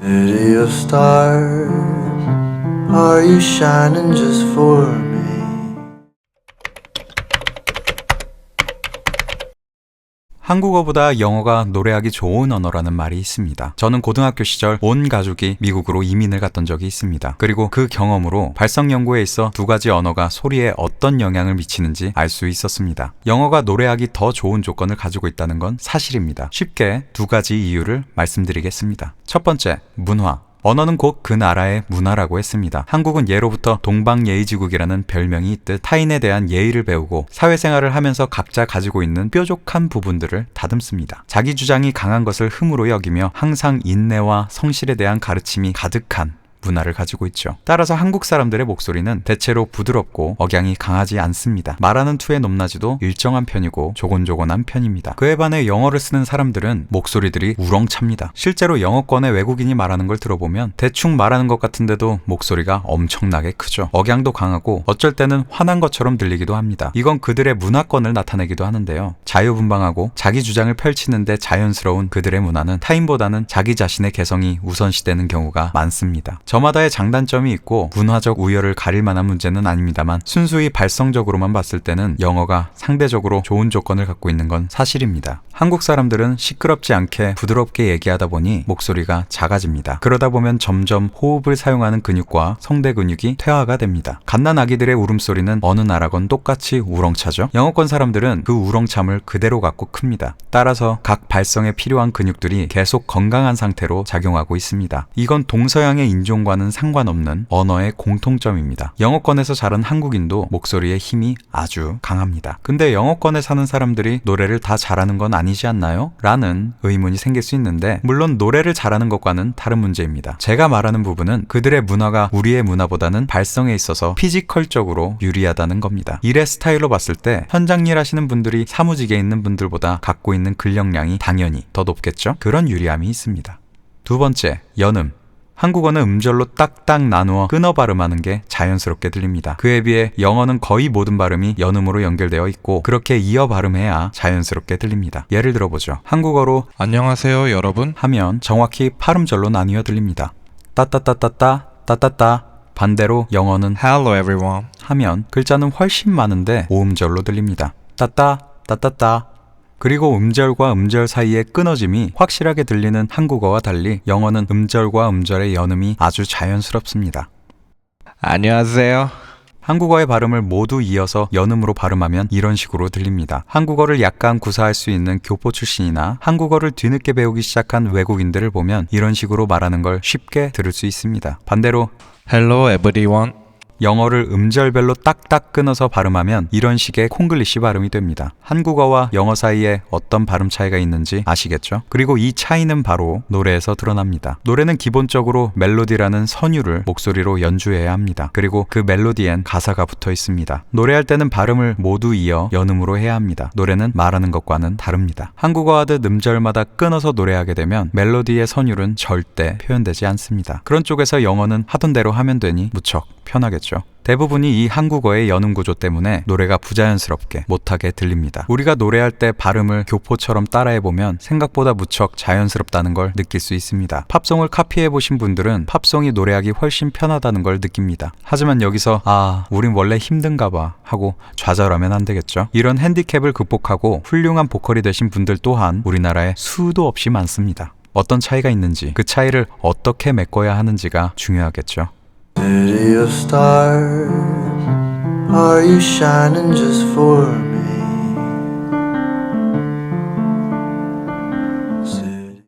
City of stars, are you shining just for me? 한국어보다 영어가 노래하기 좋은 언어라는 말이 있습니다. 저는 고등학교 시절 온 가족이 미국으로 이민을 갔던 적이 있습니다. 그리고 그 경험으로 발성 연구에 있어 두 가지 언어가 소리에 어떤 영향을 미치는지 알 수 있었습니다. 영어가 노래하기 더 좋은 조건을 가지고 있다는 건 사실입니다. 쉽게 두 가지 이유를 말씀드리겠습니다. 첫 번째, 문화. 언어는 곧 그 나라의 문화라고 했습니다. 한국은 예로부터 동방예의지국이라는 별명이 있듯 타인에 대한 예의를 배우고 사회생활을 하면서 각자 가지고 있는 뾰족한 부분들을 다듬습니다. 자기 주장이 강한 것을 흠으로 여기며 항상 인내와 성실에 대한 가르침이 가득한 문화를 가지고 있죠. 따라서 한국 사람들의 목소리는 대체로 부드럽고 억양이 강하지 않습니다. 말하는 투의 높낮이도 일정한 편이고 조곤조곤한 편입니다. 그에 반해 영어를 쓰는 사람들은 목소리들이 우렁찹니다. 실제로 영어권의 외국인이 말하는 걸 들어보면 대충 말하는 것 같은데도 목소리가 엄청나게 크죠. 억양도 강하고 어쩔 때는 화난 것처럼 들리기도 합니다. 이건 그들의 문화권을 나타내기도 하는데요. 자유분방하고 자기 주장을 펼치는데 자연스러운 그들의 문화는 타인보다는 자기 자신의 개성이 우선시되는 경우가 많습니다. 저마다의 장단점이 있고 문화적 우열을 가릴 만한 문제는 아닙니다만 순수히 발성적으로만 봤을 때는 영어가 상대적으로 좋은 조건을 갖고 있는 건 사실입니다. 한국 사람들은 시끄럽지 않게 부드럽게 얘기하다 보니 목소리가 작아집니다. 그러다 보면 점점 호흡을 사용하는 근육과 성대 근육이 퇴화가 됩니다. 갓난 아기들의 울음소리는 어느 나라건 똑같이 우렁차죠. 영어권 사람들은 그 우렁참을 그대로 갖고 큽니다. 따라서 각 발성에 필요한 근육들이 계속 건강한 상태로 작용하고 있습니다. 이건 동서양의 인종과는 상관없는 언어의 공통점입니다. 영어권에서 자란 한국인도 목소리의 힘이 아주 강합니다. 근데 영어권에 사는 사람들이 노래를 다 잘하는 건 아니지 않나요? 라는 의문이 생길 수 있는데 물론 노래를 잘하는 것과는 다른 문제입니다. 제가 말하는 부분은 그들의 문화가 우리의 문화보다는 발성에 있어서 피지컬적으로 유리하다는 겁니다. 일의 스타일로 봤을 때 현장 일 하시는 분들이 사무직에 있는 분들보다 갖고 있는 근력량이 당연히 더 높겠죠? 그런 유리함이 있습니다. 두 번째, 연음. 한국어는 음절로 딱딱 나누어 끊어 발음하는 게 자연스럽게 들립니다. 그에 비해 영어는 거의 모든 발음이 연음으로 연결되어 있고 그렇게 이어 발음해야 자연스럽게 들립니다. 예를 들어보죠. 한국어로 안녕하세요 여러분 하면 정확히 8음절로 나뉘어 들립니다. 따따따따따 따따따. 반대로 영어는 Hello everyone 하면 글자는 훨씬 많은데 5음절로 들립니다. 따따 따따따. 그리고 음절과 음절 사이의 끊어짐이 확실하게 들리는 한국어와 달리 영어는 음절과 음절의 연음이 아주 자연스럽습니다. 안녕하세요 한국어의 발음을 모두 이어서 연음으로 발음하면 이런 식으로 들립니다. 한국어를 약간 구사할 수 있는 교포 출신이나 한국어를 뒤늦게 배우기 시작한 외국인들을 보면 이런 식으로 말하는 걸 쉽게 들을 수 있습니다. 반대로 Hello everyone 영어를 음절별로 딱딱 끊어서 발음하면 이런 식의 콩글리시 발음이 됩니다. 한국어와 영어 사이에 어떤 발음 차이가 있는지 아시겠죠? 그리고 이 차이는 바로 노래에서 드러납니다. 노래는 기본적으로 멜로디라는 선율을 목소리로 연주해야 합니다. 그리고 그 멜로디엔 가사가 붙어 있습니다. 노래할 때는 발음을 모두 이어 연음으로 해야 합니다. 노래는 말하는 것과는 다릅니다. 한국어 하듯 음절마다 끊어서 노래하게 되면 멜로디의 선율은 절대 표현되지 않습니다. 그런 쪽에서 영어는 하던 대로 하면 되니 무척 편하겠죠. 대부분이 이 한국어의 연음 구조 때문에 노래가 부자연스럽게 못하게 들립니다. 우리가 노래할 때 발음을 교포처럼 따라해보면 생각보다 무척 자연스럽다는 걸 느낄 수 있습니다. 팝송을 카피해보신 분들은 팝송이 노래하기 훨씬 편하다는 걸 느낍니다. 하지만 여기서 우린 원래 힘든가 봐 하고 좌절하면 안 되겠죠. 이런 핸디캡을 극복하고 훌륭한 보컬이 되신 분들 또한 우리나라에 수도 없이 많습니다. 어떤 차이가 있는지 그 차이를 어떻게 메꿔야 하는지가 중요하겠죠. City of stars, are you shining just for me?